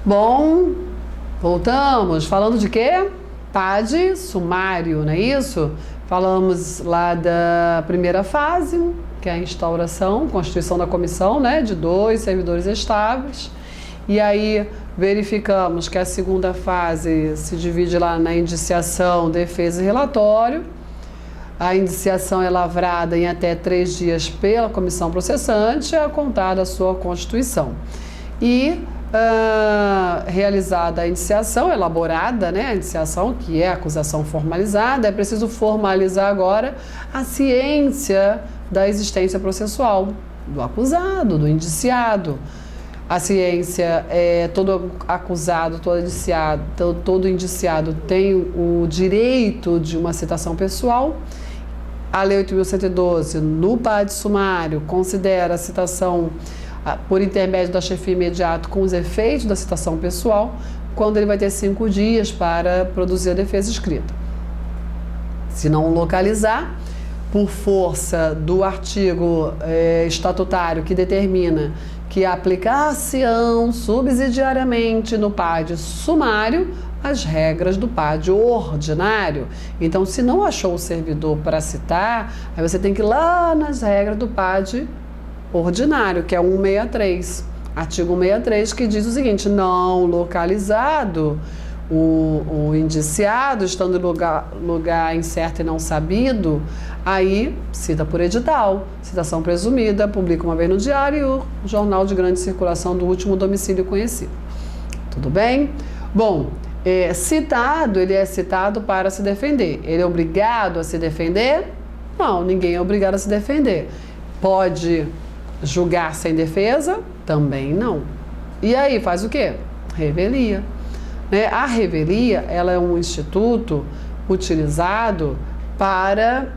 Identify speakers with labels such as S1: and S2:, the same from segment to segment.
S1: Bom, voltamos. Falando de quê? PAD sumário, não é isso? Falamos lá da primeira fase, que é a instauração, constituição da comissão, né, de 2 servidores estáveis. E aí verificamos que a segunda fase se divide lá na indiciação, defesa e relatório. A indiciação é lavrada em até 3 dias pela comissão processante, a contar da sua constituição. E realizada a indiciação, elaborada, né, a indiciação, que é a acusação formalizada, é preciso formalizar agora a ciência da existência processual do acusado, do indiciado. A ciência é todo acusado, todo indiciado tem o direito de uma citação pessoal. A Lei 8.112, no PAD sumário, considera a citação por intermédio da chefia imediato com os efeitos da citação pessoal, quando ele vai ter 5 dias para produzir a defesa escrita. Se não localizar, por força do artigo estatutário que determina que aplicar-se-ão subsidiariamente no PAD sumário as regras do PAD ordinário. Então, se não achou o servidor para citar, aí você tem que ir lá nas regras do PAD ordinário, que é 163, artigo 163, que diz o seguinte: não localizado o indiciado, estando em lugar incerto e não sabido, aí cita por edital, citação presumida, publica uma vez no diário e o jornal de grande circulação do último domicílio conhecido. Tudo bem? Bom, citado, ele é citado para se defender. Ele é obrigado a se defender? Não, ninguém é obrigado a se defender. Pode julgar sem defesa? Também não. E aí, faz o quê? Revelia. A revelia, ela é um instituto utilizado para,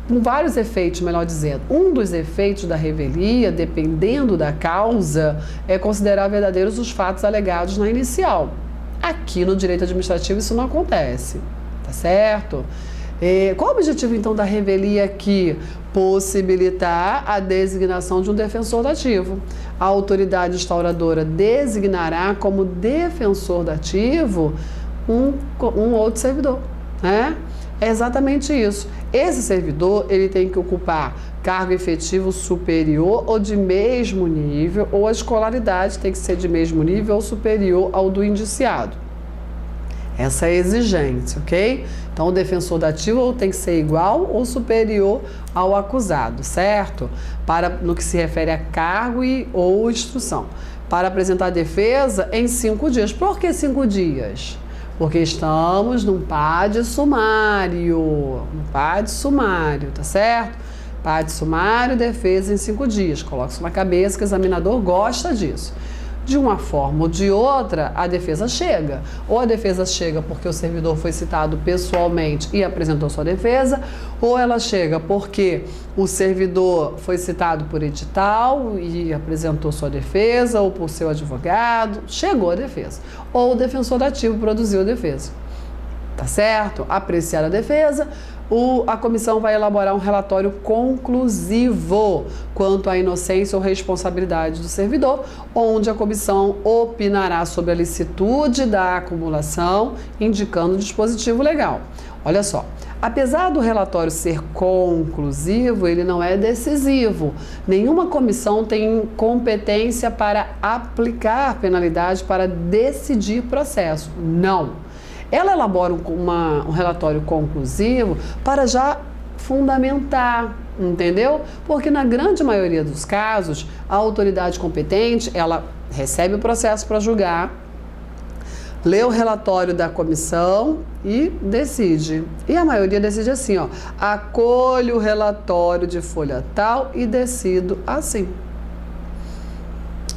S1: com vários efeitos, melhor dizendo. Um dos efeitos da revelia, dependendo da causa, é considerar verdadeiros os fatos alegados na inicial. Aqui no direito administrativo isso não acontece, tá certo? Qual o objetivo, então, da revelia aqui? Possibilitar a designação de um defensor dativo. A autoridade instauradora designará como defensor dativo um outro servidor, né? É exatamente isso. Esse servidor, ele tem que ocupar cargo efetivo superior ou de mesmo nível, ou a escolaridade tem que ser de mesmo nível ou superior ao do indiciado. Essa é a exigência, ok? Então, o defensor dativo tem que ser igual ou superior ao acusado, certo? No que se refere a cargo ou instrução. Para apresentar a defesa em 5 dias. Por que 5 dias? Porque estamos num PAD sumário. Tá certo? PAD sumário, defesa em 5 dias. Coloque isso na cabeça que o examinador gosta disso. De uma forma ou de outra, a defesa chega. Ou a defesa chega porque o servidor foi citado pessoalmente e apresentou sua defesa, ou ela chega porque o servidor foi citado por edital e apresentou sua defesa, ou por seu advogado, chegou a defesa. Ou o defensor dativo produziu a defesa. Tá certo? Apreciar a defesa, a comissão vai elaborar um relatório conclusivo quanto à inocência ou responsabilidade do servidor, onde a comissão opinará sobre a licitude da acumulação, indicando o dispositivo legal. Olha só, apesar do relatório ser conclusivo, ele não é decisivo. Nenhuma comissão tem competência para aplicar penalidade para decidir processo. Não. Ela elabora um relatório conclusivo para já fundamentar, entendeu? Porque na grande maioria dos casos, a autoridade competente, ela recebe o processo para julgar, lê o relatório da comissão e decide. E a maioria decide assim, ó: acolho o relatório de folha tal e decido assim.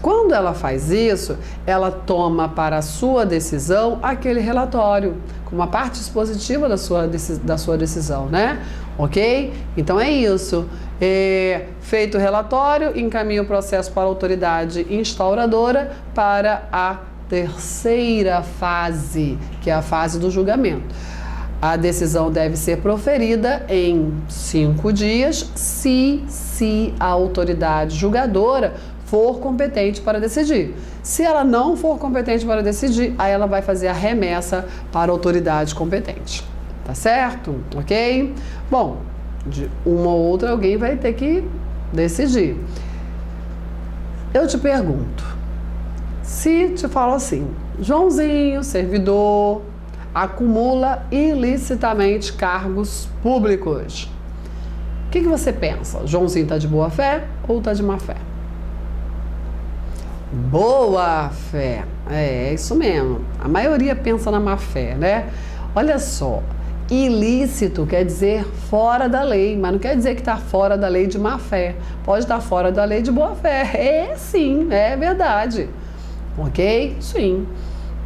S1: Quando ela faz isso, ela toma para a sua decisão aquele relatório, como uma parte dispositiva da sua decisão, né? Ok? Então é isso. Feito o relatório, encaminha o processo para a autoridade instauradora para a terceira fase, que é a fase do julgamento. A decisão deve ser proferida em 5 dias, se a autoridade julgadora for competente para decidir. Se ela não for competente para decidir, aí ela vai fazer a remessa para a autoridade competente. Tá certo? Ok? Bom, de uma ou outra alguém vai ter que decidir. Eu te pergunto, se te falo assim, Joãozinho, servidor, acumula ilicitamente cargos públicos. O que você pensa? Joãozinho está de boa fé ou está de má fé? Boa fé. É isso mesmo. A maioria pensa na má fé, né? Olha só, ilícito quer dizer fora da lei, mas não quer dizer que está fora da lei de má fé. Pode estar fora da lei de boa fé. É sim, é verdade. Ok? Sim.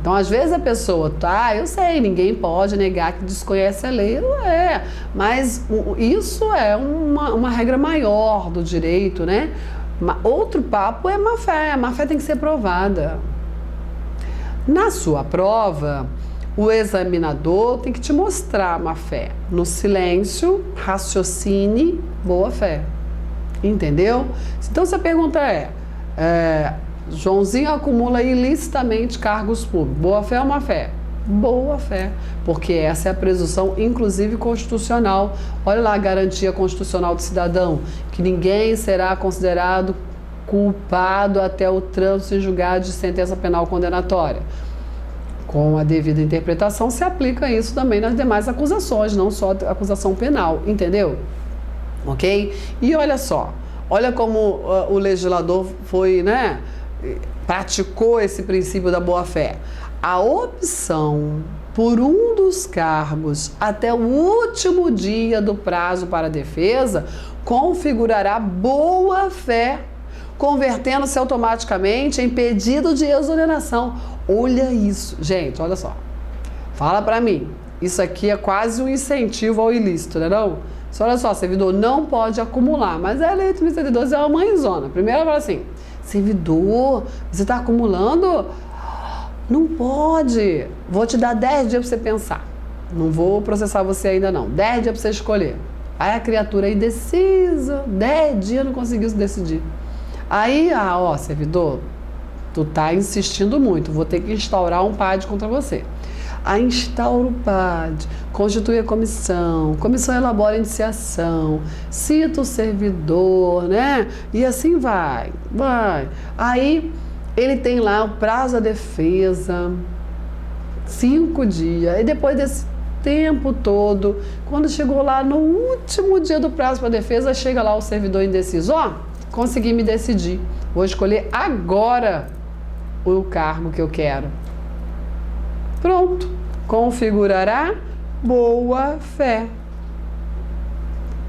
S1: Então, às vezes a pessoa, eu sei, ninguém pode negar que desconhece a lei, não é, mas isso é uma regra maior do direito, né? Outro papo é a má fé tem que ser provada. Na sua prova, o examinador tem que te mostrar a má fé. No silêncio, raciocine, boa fé. Entendeu? Então, se a pergunta Joãozinho acumula ilicitamente cargos públicos. Boa fé ou má fé? Boa fé, porque essa é a presunção, inclusive constitucional. Olha lá a garantia constitucional do cidadão, que ninguém será considerado culpado até o trânsito em julgado de sentença penal condenatória. Com a devida interpretação, se aplica isso também nas demais acusações, não só a acusação penal, entendeu? Ok? E olha só, olha como o legislador foi, praticou esse princípio da boa-fé. A opção por um dos cargos até o último dia do prazo para a defesa configurará boa-fé, convertendo-se automaticamente em pedido de exoneração. Olha isso, gente, olha só. Fala pra mim, isso aqui é quase um incentivo ao ilícito, né não? Olha só, servidor não pode acumular, mas a lei de 1012 é uma mãezona. Primeiro ela fala assim, servidor, você está acumulando? Não pode. Vou te dar 10 dias para você pensar. Não vou processar você ainda não. 10 dias para você escolher. Aí a criatura é indecisa, 10 dias não conseguiu se decidir. Aí, servidor, tu tá insistindo muito, vou ter que instaurar um PAD contra você. Aí instaura o PAD, constitui a comissão elabora a indiciação, cita o servidor, né? E assim vai. Aí ele tem lá o prazo da defesa, 5 dias, e depois desse tempo todo, quando chegou lá no último dia do prazo para a defesa, chega lá o servidor indeciso, consegui me decidir, vou escolher agora o cargo que eu quero. Pronto, configurará boa fé.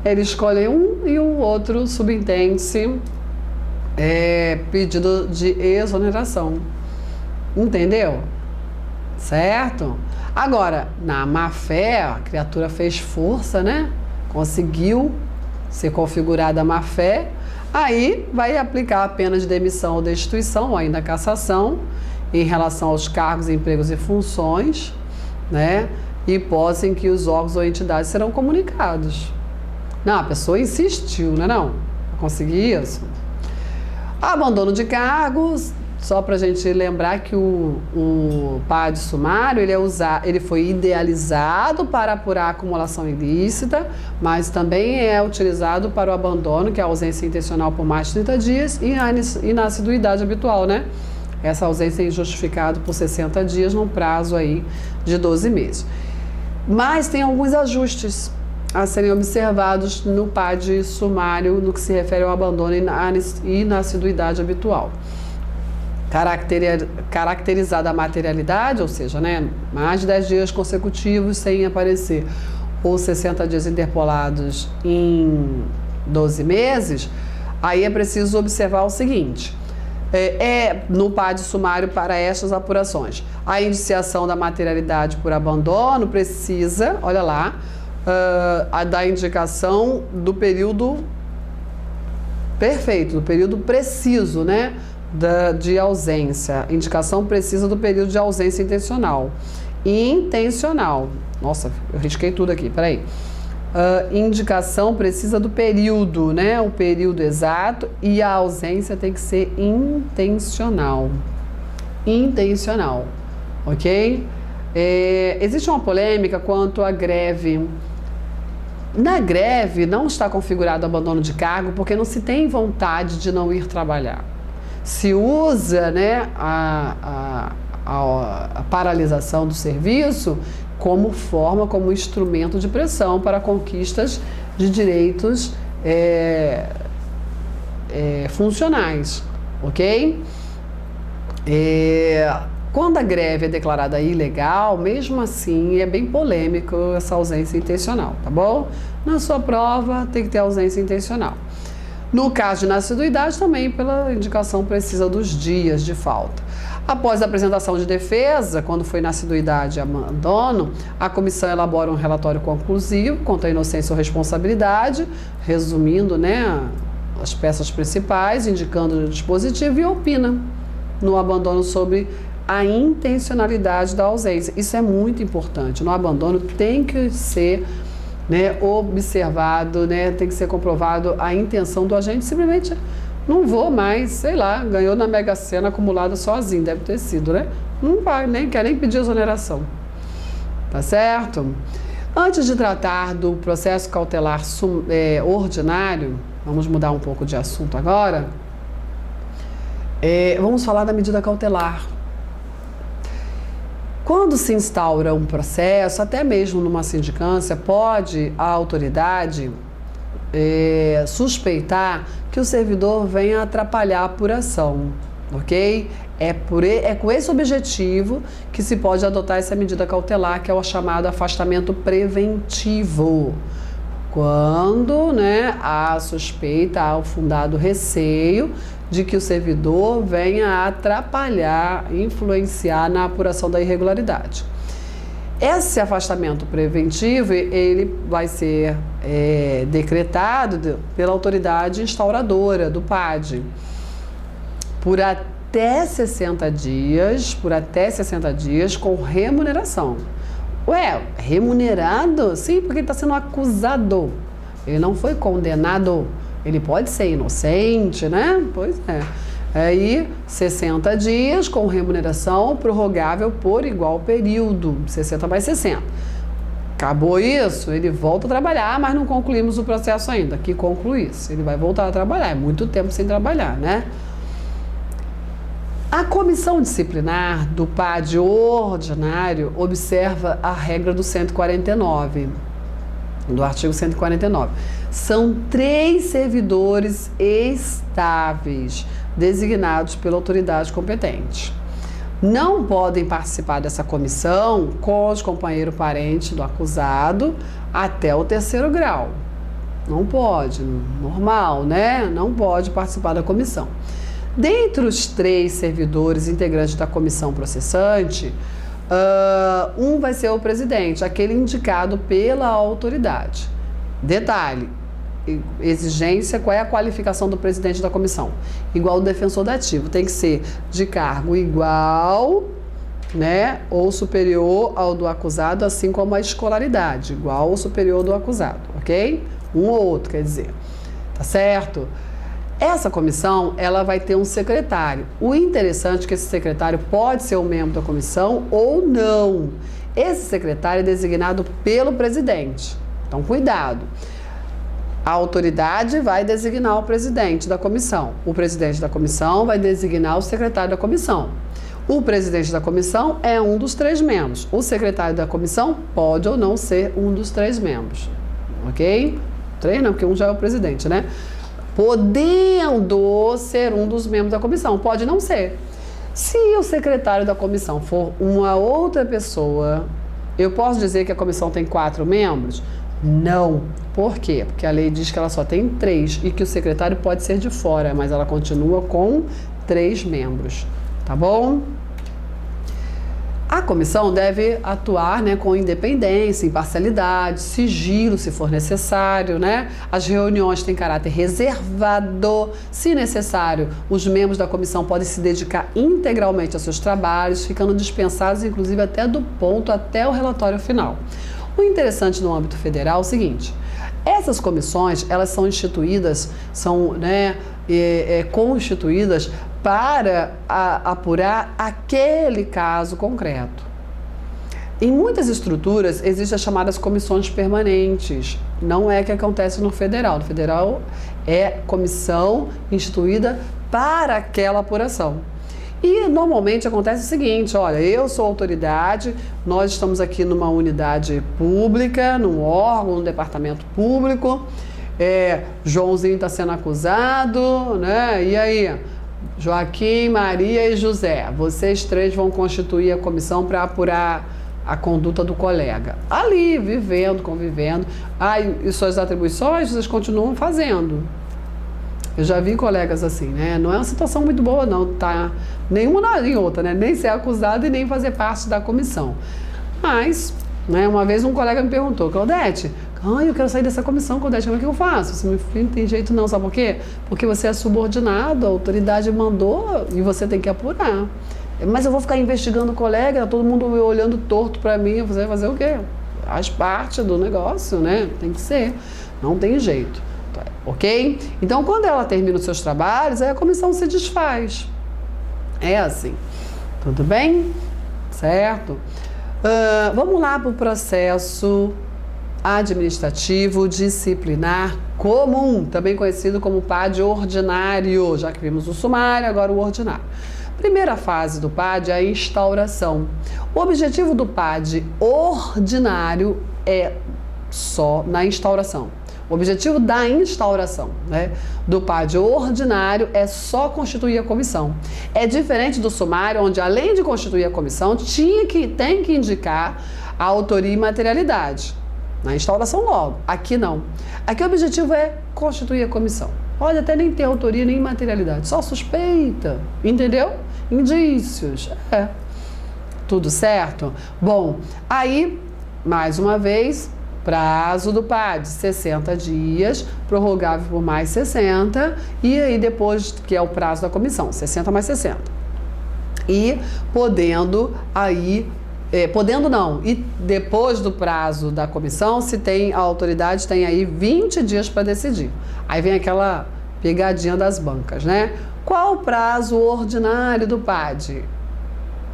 S1: Ele escolhe um e o outro subentende-se pedido de exoneração. Entendeu? Certo? Agora, na má fé, a criatura fez força, né? Conseguiu ser configurada a má fé, aí vai aplicar a pena de demissão ou destituição, ou ainda cassação, em relação aos cargos, empregos e funções, né? Hipótese em que os órgãos ou entidades serão comunicados. Não, a pessoa insistiu, né não? Conseguir isso. Abandono de cargos, só para a gente lembrar que o PAD sumário, ele foi idealizado para apurar a acumulação ilícita, mas também é utilizado para o abandono, que é a ausência intencional por mais de 30 dias, e na assiduidade habitual, né? Essa ausência é injustificada por 60 dias, num prazo aí de 12 meses. Mas tem alguns ajustes a serem observados no PAD sumário, no que se refere ao abandono e na assiduidade habitual. Caracterizada a materialidade, ou seja, né, mais de 10 dias consecutivos sem aparecer, ou 60 dias interpolados em 12 meses, aí é preciso observar o seguinte, no PAD sumário para estas apurações. A indiciação da materialidade por abandono precisa, olha lá, da indicação do período perfeito, do período preciso, né? De ausência. Indicação precisa do período de ausência intencional. Intencional. Nossa, eu risquei tudo aqui, peraí. indicação precisa do período, né? O período exato, e a ausência tem que ser intencional. Intencional, ok? Existe uma polêmica quanto à greve. Na greve não está configurado abandono de cargo porque não se tem vontade de não ir trabalhar. Se usa, né, a paralisação do serviço como forma, como instrumento de pressão para conquistas de direitos funcionais, ok? Quando a greve é declarada ilegal, mesmo assim é bem polêmico essa ausência intencional, tá bom? Na sua prova tem que ter ausência intencional. No caso de inassiduidade, também pela indicação precisa dos dias de falta. Após a apresentação de defesa, quando foi inassiduidade e abandono, a comissão elabora um relatório conclusivo quanto à inocência ou responsabilidade, resumindo, né, as peças principais, indicando o dispositivo e opina no abandono sobre a intencionalidade da ausência. Isso é muito importante. No abandono tem que ser, né, observado, né, tem que ser comprovado a intenção do agente. Simplesmente não vou mais, sei lá, ganhou na Mega Sena acumulada sozinho, deve ter sido, né? Não vai, nem quer nem pedir exoneração. Tá certo? Antes de tratar do processo cautelar ordinário, vamos mudar um pouco de assunto agora. Vamos falar da medida cautelar. Quando se instaura um processo, até mesmo numa sindicância, pode a autoridade suspeitar que o servidor venha atrapalhar a apuração, ok? É com esse objetivo que se pode adotar essa medida cautelar, que é o chamado afastamento preventivo. Quando, né, há suspeita, há o fundado receio de que o servidor venha atrapalhar, influenciar na apuração da irregularidade. Esse afastamento preventivo, ele vai ser decretado pela autoridade instauradora do PAD por até 60 dias, com remuneração. Ué, remunerado? Sim, porque ele está sendo acusado. Ele não foi condenado. Ele pode ser inocente, né? Pois é. Aí, 60 dias com remuneração prorrogável por igual período, 60 mais 60. Acabou isso, ele volta a trabalhar, mas não concluímos o processo ainda. Que concluísse, ele vai voltar a trabalhar, é muito tempo sem trabalhar, né? A comissão disciplinar do PAD ordinário observa a regra do 149, do artigo 149. São 3 servidores estáveis designados pela autoridade competente. Não podem participar dessa comissão cônjuge, companheiro, parente do acusado até o 3º grau. Não pode, normal, né? Não pode participar da comissão. Dentre os 3 servidores integrantes da comissão processante, um vai ser o presidente, aquele indicado pela autoridade. Detalhe, exigência, qual é a qualificação do presidente da comissão? Igual ao defensor dativo, tem que ser de cargo igual, né, ou superior ao do acusado, assim como a escolaridade, igual ou superior ao do acusado, ok? Um ou outro, quer dizer, tá certo? Essa comissão, ela vai ter um secretário. O interessante é que esse secretário pode ser um membro da comissão ou não. Esse secretário é designado pelo presidente. Então, cuidado. A autoridade vai designar o presidente da comissão. O presidente da comissão vai designar o secretário da comissão. O presidente da comissão é um dos 3 membros. O secretário da comissão pode ou não ser um dos 3 membros. Ok? 3 não, porque um já é o presidente, né? Podendo ser um dos membros da comissão, pode não ser. Se o secretário da comissão for uma outra pessoa, eu posso dizer que a comissão tem 4 membros? Não. Por quê? Porque a lei diz que ela só tem 3 e que o secretário pode ser de fora, mas ela continua com 3 membros, tá bom? A comissão deve atuar, né, com independência, imparcialidade, sigilo, se for necessário, né? As reuniões têm caráter reservado. Se necessário, os membros da comissão podem se dedicar integralmente aos seus trabalhos, ficando dispensados, inclusive, até do ponto, até o relatório final. O interessante no âmbito federal é o seguinte: essas comissões, elas são instituídas, são, né, constituídas para apurar aquele caso concreto. Em muitas estruturas existem as chamadas comissões permanentes. Não é que acontece no federal. No federal é comissão instituída para aquela apuração. E normalmente acontece o seguinte: olha, eu sou autoridade, nós estamos aqui numa unidade pública, num órgão, num departamento público, Joãozinho está sendo acusado, né? E aí, Joaquim, Maria e José, vocês três vão constituir a comissão para apurar a conduta do colega. Ali, vivendo, convivendo. E suas atribuições vocês continuam fazendo. Eu já vi colegas assim, né? Não é uma situação muito boa, não, tá? Nenhuma nem outra, né? Nem ser acusado e nem fazer parte da comissão. Mas, né, uma vez um colega me perguntou: Claudete, eu quero sair dessa comissão, Claudete, como é que eu faço? Você meu filho não tem jeito não, sabe por quê? Porque você é subordinado, a autoridade mandou e você tem que apurar. Mas eu vou ficar investigando o colega, todo mundo olhando torto para mim, você vai fazer o quê? Faz parte do negócio, né? Tem que ser, não tem jeito, ok? Então, quando ela termina os seus trabalhos, aí a comissão se desfaz. É assim, tudo bem? Certo? Vamos lá para o processo administrativo disciplinar comum, também conhecido como PAD ordinário, já que vimos o sumário, agora o ordinário. Primeira fase do PAD é a instauração. O objetivo do PAD ordinário é só na instauração. O objetivo da instauração, né, do PAD ordinário é só constituir a comissão. É diferente do sumário, onde além de constituir a comissão, tem que indicar a autoria e materialidade. Na instauração logo. Aqui não. Aqui o objetivo é constituir a comissão. Pode até nem ter autoria nem materialidade, só suspeita, entendeu? Indícios. Tudo certo? Bom, aí, mais uma vez, prazo do PAD, 60 dias, prorrogável por mais 60, e aí depois, que é o prazo da comissão, 60 mais 60. E podendo não, e depois do prazo da comissão, se tem, a autoridade tem aí 20 dias para decidir. Aí vem aquela pegadinha das bancas, né? Qual o prazo ordinário do PAD?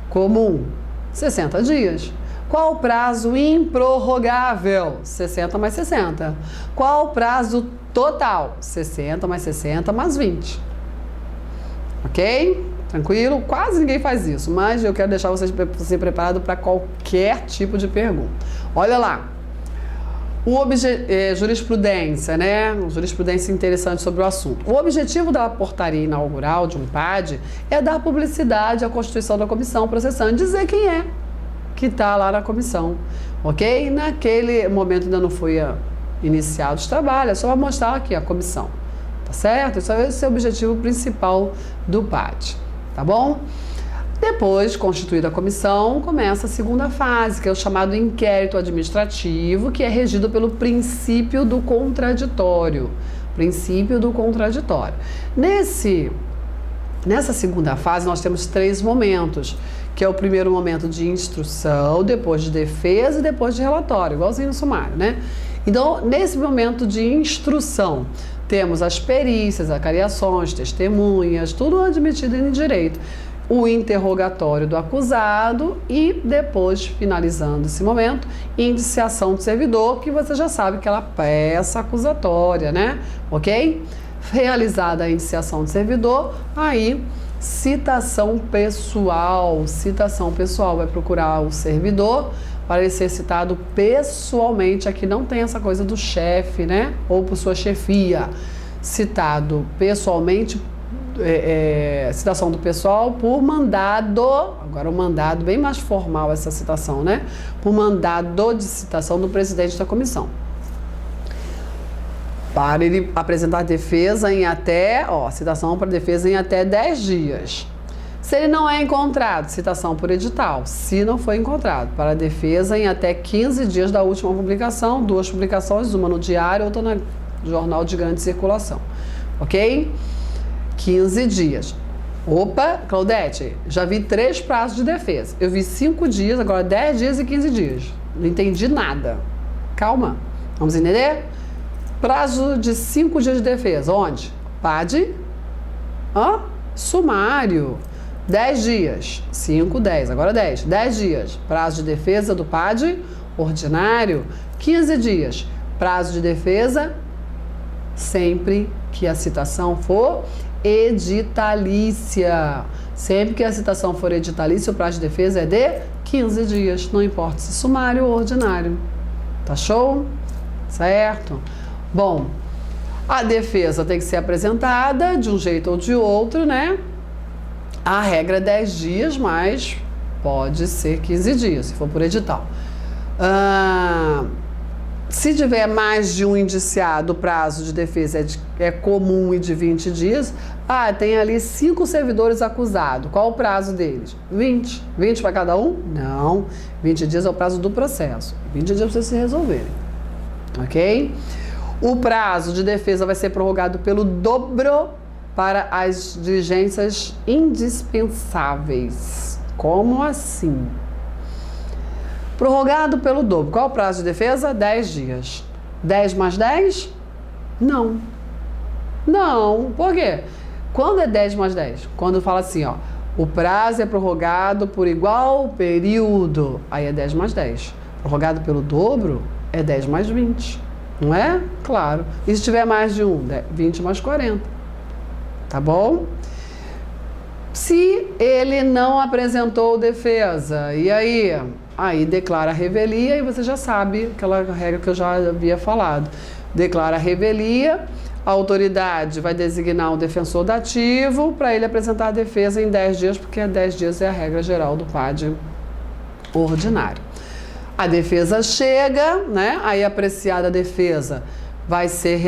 S1: Comum, 60 dias. Qual o prazo improrrogável? 60 mais 60. Qual o prazo total? 60 mais 60 mais 20. Ok? Tranquilo? Quase ninguém faz isso, mas eu quero deixar você preparado para qualquer tipo de pergunta. Olha lá. Jurisprudência, né? Jurisprudência interessante sobre o assunto. O objetivo da portaria inaugural de um PAD é dar publicidade à constituição da comissão processante, dizer quem é que está lá na comissão, ok? Naquele momento ainda não foi iniciado os trabalhos, é só mostrar aqui a comissão, tá certo? Esse é o objetivo principal do PAD, tá bom? Depois, constituída a comissão, começa a segunda fase, que é o chamado inquérito administrativo, que é regido pelo princípio do contraditório. Princípio do contraditório. Nessa segunda fase, nós temos 3 momentos, que é o primeiro momento de instrução, depois de defesa e depois de relatório, igualzinho no sumário, né? Então, nesse momento de instrução, temos as perícias, acariações, testemunhas, tudo admitido em direito. O interrogatório do acusado e depois, finalizando esse momento, indiciação do servidor, que você já sabe que ela peça acusatória, né? Ok? Realizada a indiciação do servidor, aí citação pessoal. Citação pessoal vai procurar o servidor para ele ser citado pessoalmente. Aqui não tem essa coisa do chefe, né? Ou por sua chefia. Citado pessoalmente, citação do pessoal por mandado, agora o mandado, bem mais formal essa citação, né? Por mandado de citação do presidente da comissão. Para ele apresentar defesa em até, citação para defesa em até 10 dias. Se ele não é encontrado, citação por edital. Se não foi encontrado, para defesa em até 15 dias da última publicação, 2 publicações, uma no diário, outra no jornal de grande circulação. Ok? 15 dias. Opa, Claudete, já vi 3 prazos de defesa. Eu vi 5 dias, agora 10 dias e 15 dias. Não entendi nada. Calma. Vamos entender? Prazo de 5 dias de defesa. Onde? PAD. Sumário. 10 dias. 5, 10. Agora 10. 10 dias. Prazo de defesa do PAD ordinário. 15 dias. Prazo de defesa sempre que a citação for editalícia. Sempre que a citação for editalícia, o prazo de defesa é de 15 dias. Não importa se sumário ou ordinário. Tá show? Certo? Bom, a defesa tem que ser apresentada de um jeito ou de outro, né? A regra é 10 dias, mas pode ser 15 dias, se for por edital. Se tiver mais de um indiciado, o prazo de defesa é comum e de 20 dias. Tem ali 5 servidores acusados. Qual o prazo deles? 20. 20 para cada um? Não. 20 dias é o prazo do processo. 20 dias para vocês se resolverem. Ok? O prazo de defesa vai ser prorrogado pelo dobro para as diligências indispensáveis. Como assim? Prorrogado pelo dobro. Qual o prazo de defesa? 10 dias. 10 mais 10? Não. Não. Por quê? Quando é 10 mais 10? Quando fala assim, o prazo é prorrogado por igual período. Aí é 10 mais 10. Prorrogado pelo dobro é 10 mais 20. Não é? Claro. E se tiver mais de 20 mais 40. Tá bom? Se ele não apresentou defesa, e aí? Aí declara a revelia e você já sabe aquela regra que eu já havia falado. Declara a revelia, a autoridade vai designar um defensor dativo para ele apresentar a defesa em 10 dias, porque 10 dias é a regra geral do PAD ordinário. A defesa chega, né? Aí apreciada a defesa, vai ser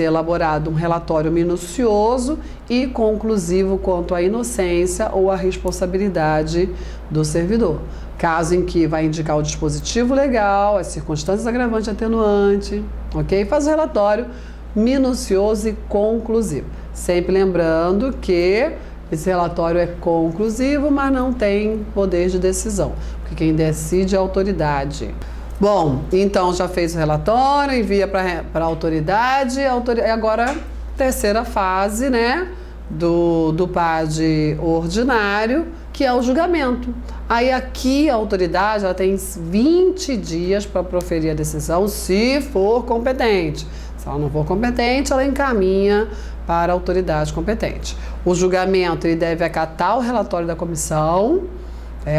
S1: elaborado um relatório minucioso e conclusivo quanto à inocência ou à responsabilidade do servidor. Caso em que vai indicar o dispositivo legal, as circunstâncias agravantes e atenuante, ok? Faz o relatório minucioso e conclusivo. Sempre lembrando que esse relatório é conclusivo, mas não tem poder de decisão, porque quem decide é a autoridade. Bom, então já fez o relatório, envia para a autoridade, agora terceira fase, né, do PAD ordinário, que é o julgamento. Aí aqui a autoridade ela tem 20 dias para proferir a decisão, se for competente. Se ela não for competente, ela encaminha para a autoridade competente. O julgamento ele deve acatar o relatório da comissão.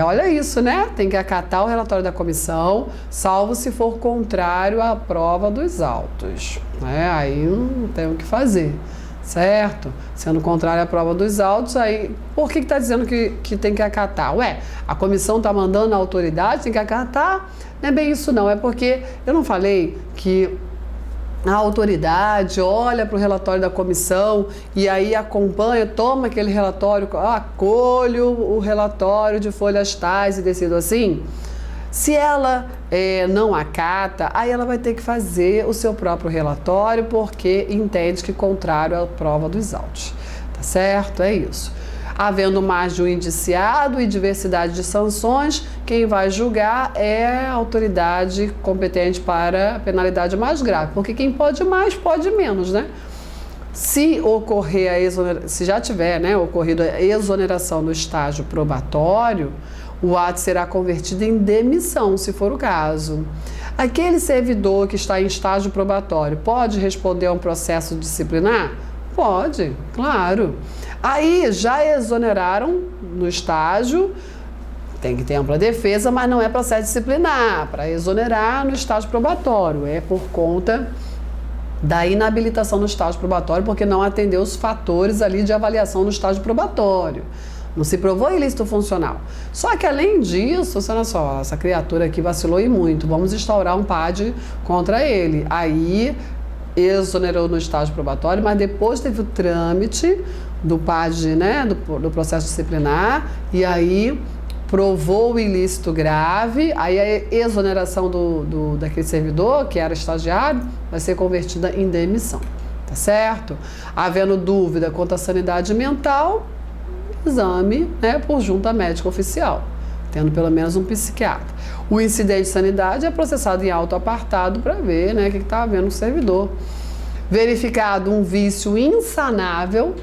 S1: Olha isso, né? Tem que acatar o relatório da comissão, salvo se for contrário à prova dos autos. Aí não tem o que fazer, certo? Sendo contrário à prova dos autos, aí por que está dizendo que tem que acatar? A comissão está mandando a autoridade, tem que acatar? Não é bem isso não, é porque eu não falei que a autoridade olha para o relatório da comissão e aí acompanha, toma aquele relatório, acolho o relatório de folhas tais e decido assim. Se ela não acata, aí ela vai ter que fazer o seu próprio relatório porque entende que é contrário à prova dos autos. Tá certo? É isso. Havendo mais de um indiciado e diversidade de sanções, quem vai julgar é a autoridade competente para a penalidade mais grave, porque quem pode mais, pode menos, né? Se ocorrer se já tiver, né, ocorrido a exoneração no estágio probatório, o ato será convertido em demissão, se for o caso. Aquele servidor que está em estágio probatório pode responder a um processo disciplinar? Pode, claro. Aí já exoneraram no estágio, tem que ter ampla defesa, mas não é processo disciplinar. Para exonerar no estágio probatório, é por conta da inabilitação no estágio probatório, porque não atendeu os fatores ali de avaliação no estágio probatório. Não se provou ilícito funcional. Só que além disso, olha só, essa criatura aqui vacilou e muito, vamos instaurar um PAD contra ele. Aí exonerou no estágio probatório, mas depois teve o trâmite do PAD, né, do processo disciplinar, e aí provou o ilícito grave, aí a exoneração daquele servidor, que era estagiário, vai ser convertida em demissão, tá certo? Havendo dúvida quanto à sanidade mental, exame, né, por junta médica oficial, tendo pelo menos um psiquiatra. O incidente de sanidade é processado em auto apartado para ver, né, o que está havendo no servidor. Verificado um vício insanável,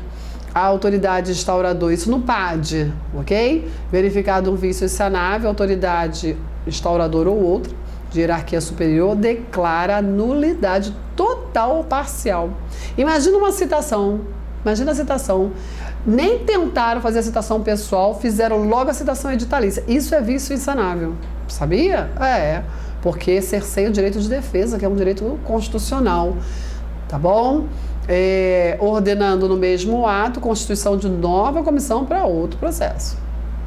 S1: a autoridade instauradora, isso no PAD, ok? Verificado um vício insanável, a autoridade instauradora ou outra, de hierarquia superior, declara nulidade total ou parcial. Imagina uma citação, nem tentaram fazer a citação pessoal, fizeram logo a citação editalícia. Isso é vício insanável, sabia? Porque cerceia o direito de defesa, que é um direito constitucional, tá bom? Ordenando no mesmo ato constituição de nova comissão para outro processo,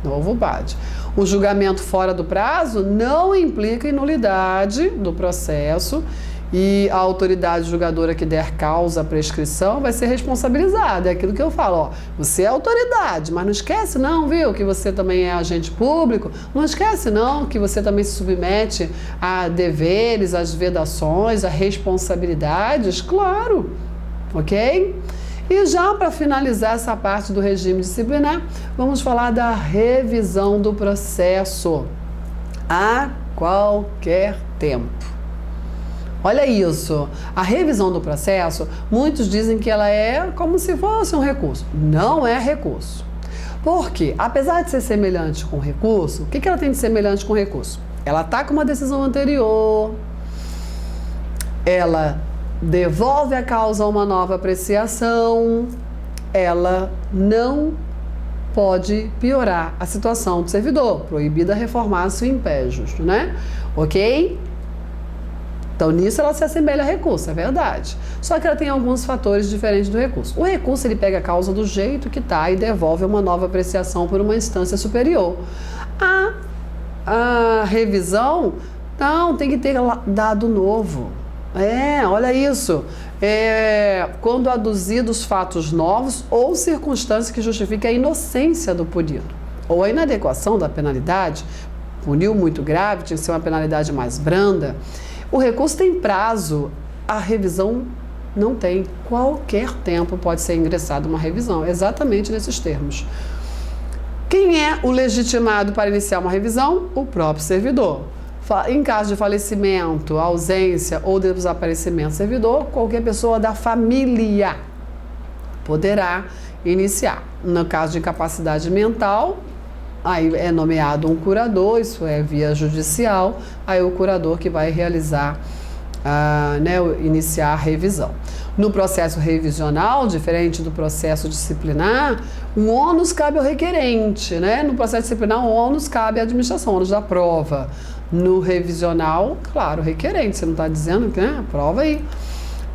S1: novo PAD. O julgamento fora do prazo não implica em nulidade do processo e a autoridade julgadora que der causa à prescrição vai ser responsabilizada. É aquilo que eu falo, ó, você é autoridade, mas não esquece não, viu, que você também é agente público, não esquece não que você também se submete a deveres, às vedações, a responsabilidades, claro, ok? E já para finalizar essa parte do regime disciplinar, vamos falar da revisão do processo a qualquer tempo. Olha isso, a revisão do processo, muitos dizem que ela é como se fosse um recurso. Não é recurso. Por quê? Apesar de ser semelhante com recurso, o que ela tem de semelhante com recurso? Ela está com uma decisão anterior, ela devolve a causa a uma nova apreciação, ela não pode piorar a situação do servidor, proibida reformar-se em pé justo, né? Ok? Então, nisso ela se assemelha a recurso, é verdade. Só que ela tem alguns fatores diferentes do recurso. O recurso, ele pega a causa do jeito que está e devolve uma nova apreciação por uma instância superior. A revisão, não, tem que ter dado novo. Olha isso. Quando aduzidos fatos novos ou circunstâncias que justifiquem a inocência do punido ou a inadequação da penalidade, puniu muito grave, tinha que ser uma penalidade mais branda. O recurso tem prazo, a revisão não tem. Qualquer tempo pode ser ingressada uma revisão, exatamente nesses termos. Quem é o legitimado para iniciar uma revisão? O próprio servidor. Em caso de falecimento, ausência ou desaparecimento do servidor, qualquer pessoa da família poderá iniciar. No caso de incapacidade mental, aí é nomeado um curador, isso é via judicial, aí o curador que vai realizar, iniciar a revisão. No processo revisional, diferente do processo disciplinar, o ônus cabe ao requerente, né? No processo disciplinar, o ônus cabe à administração, o ônus da prova. No revisional, claro, o requerente, você não está dizendo que, né? Prova aí.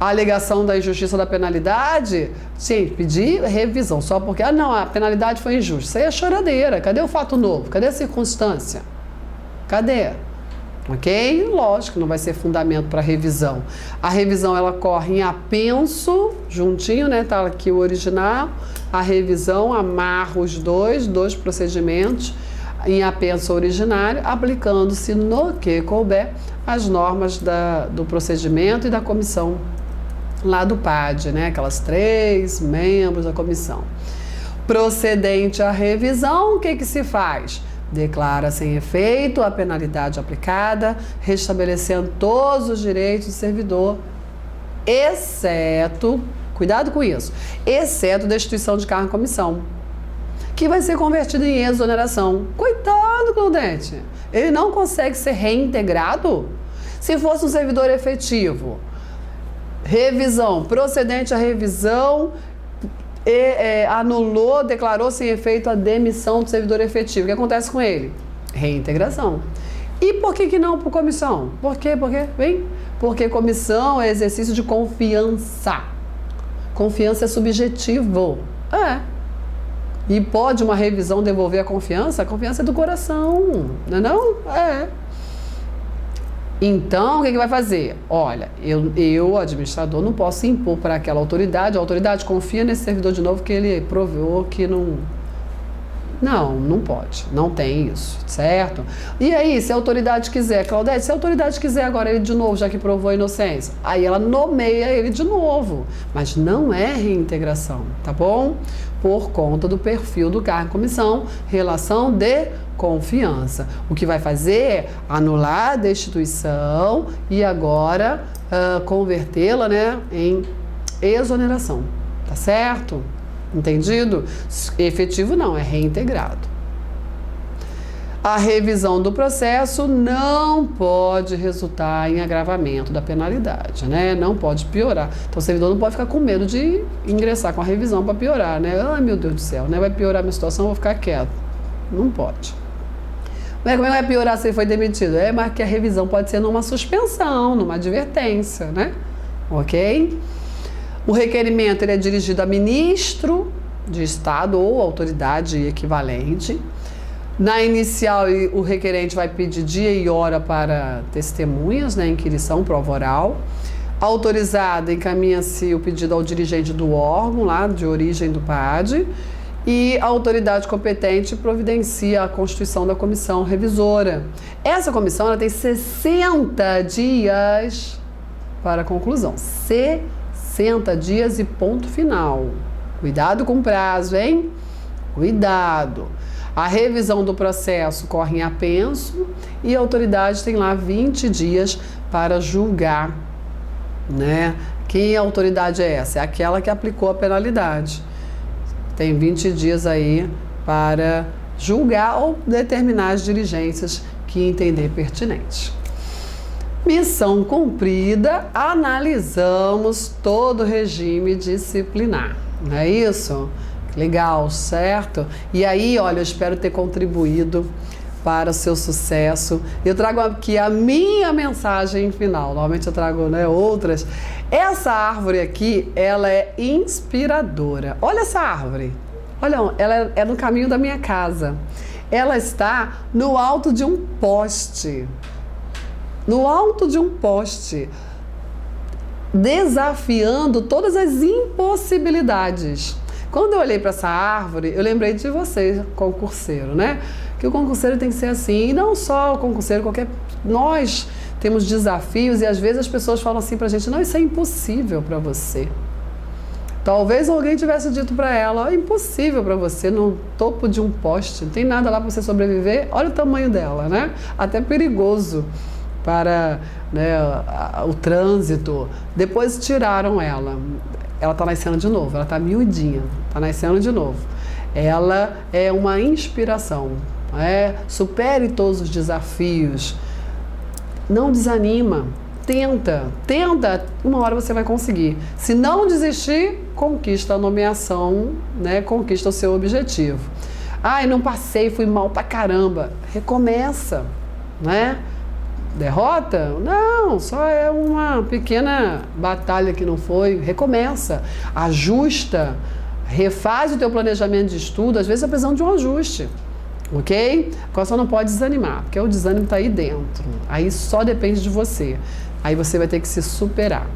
S1: A alegação da injustiça da penalidade, sim, pedir revisão, só porque, a penalidade foi injusta. Isso aí é choradeira. Cadê o fato novo? Cadê a circunstância? Cadê? Ok? Lógico, não vai ser fundamento para revisão. A revisão, ela corre em apenso, juntinho, né? Tá aqui o original. A revisão amarra os dois procedimentos em apenso originário, aplicando-se no que couber as normas do procedimento e da comissão lá do PAD, né? Aquelas 3 membros da comissão. Procedente à revisão, o que se faz? Declara sem efeito a penalidade aplicada, restabelecendo todos os direitos do servidor, exceto, cuidado com isso, exceto destituição de cargo em comissão, que vai ser convertido em exoneração. Coitado, Claudete, ele não consegue ser reintegrado? Se fosse um servidor efetivo, revisão, procedente à revisão, anulou, declarou sem efeito a demissão do servidor efetivo. O que acontece com ele? Reintegração. E por que não por comissão? Por quê? Bem, porque comissão é exercício de confiança. Confiança é subjetivo. E pode uma revisão devolver a confiança? A confiança é do coração, não é não? Então, o que vai fazer? Olha, eu, administrador, não posso impor para aquela autoridade, a autoridade confia nesse servidor de novo que ele provou que Não, não pode, não tem isso, certo? E aí, se a autoridade quiser, Claudete, se a autoridade quiser agora ele de novo, já que provou a inocência, aí ela nomeia ele de novo, mas não é reintegração, tá bom? Por conta do perfil do cargo e comissão, relação de confiança. O que vai fazer é anular a destituição e agora convertê-la, né, em exoneração, tá certo? Entendido? Efetivo não, é reintegrado. A revisão do processo não pode resultar em agravamento da penalidade, né? Não pode piorar. Então o servidor não pode ficar com medo de ingressar com a revisão para piorar, né? Ai, meu Deus do céu, né? Vai piorar a minha situação, eu vou ficar quieto. Não pode. Como é que vai piorar se ele foi demitido? Mas que a revisão pode ser numa suspensão, numa advertência, né? Ok? O requerimento ele é dirigido a ministro de Estado ou autoridade equivalente. Na inicial, o requerente vai pedir dia e hora para testemunhas, né, inquirição, prova oral. Autorizada, encaminha-se o pedido ao dirigente do órgão, lá de origem do PAD, e a autoridade competente providencia a constituição da comissão revisora. Essa comissão ela tem 60 dias para a conclusão. 60 dias e ponto final. Cuidado com o prazo, hein? Cuidado. A revisão do processo corre em apenso e a autoridade tem lá 20 dias para julgar, né? Que autoridade é essa? É aquela que aplicou a penalidade. Tem 20 dias aí para julgar ou determinar as diligências que entender pertinente. Missão cumprida, analisamos todo o regime disciplinar, não é isso? Legal, certo? E aí, olha, eu espero ter contribuído para o seu sucesso. Eu trago aqui a minha mensagem final. Normalmente eu trago, né, outras. Essa árvore aqui, ela é inspiradora. Olha essa árvore. Olha, ela é no caminho da minha casa. Ela está no alto de um poste. No alto de um poste. Desafiando todas as impossibilidades. Quando eu olhei para essa árvore, eu lembrei de você, concurseiro, né? Que o concurseiro tem que ser assim, e não só o concurseiro, nós temos desafios e às vezes as pessoas falam assim pra gente, não, isso é impossível para você. Talvez alguém tivesse dito para ela, é impossível para você, no topo de um poste, não tem nada lá para você sobreviver, olha o tamanho dela, né? Até perigoso para, né, o trânsito. Depois tiraram ela. Ela está nascendo de novo, ela está miudinha, está nascendo de novo. Ela é uma inspiração, supere todos os desafios, não desanima, tenta, uma hora você vai conseguir. Se não desistir, conquista a nomeação, né? Conquista o seu objetivo. Ai, não passei, fui mal pra caramba, recomeça, né? Derrota? Não, só é uma pequena batalha que não foi. Recomeça, ajusta, refaz o teu planejamento de estudo. Às vezes é precisando de um ajuste, ok? Agora só não pode desanimar, porque o desânimo está aí dentro. Aí só depende de você. Aí você vai ter que se superar.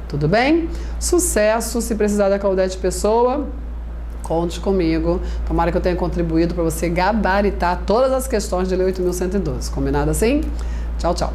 S1: Tudo bem? Sucesso! Se precisar da Claudete Pessoa, conte comigo. Tomara que eu tenha contribuído para você gabaritar todas as questões de Lei 8.112. Combinado assim? Tchau, tchau.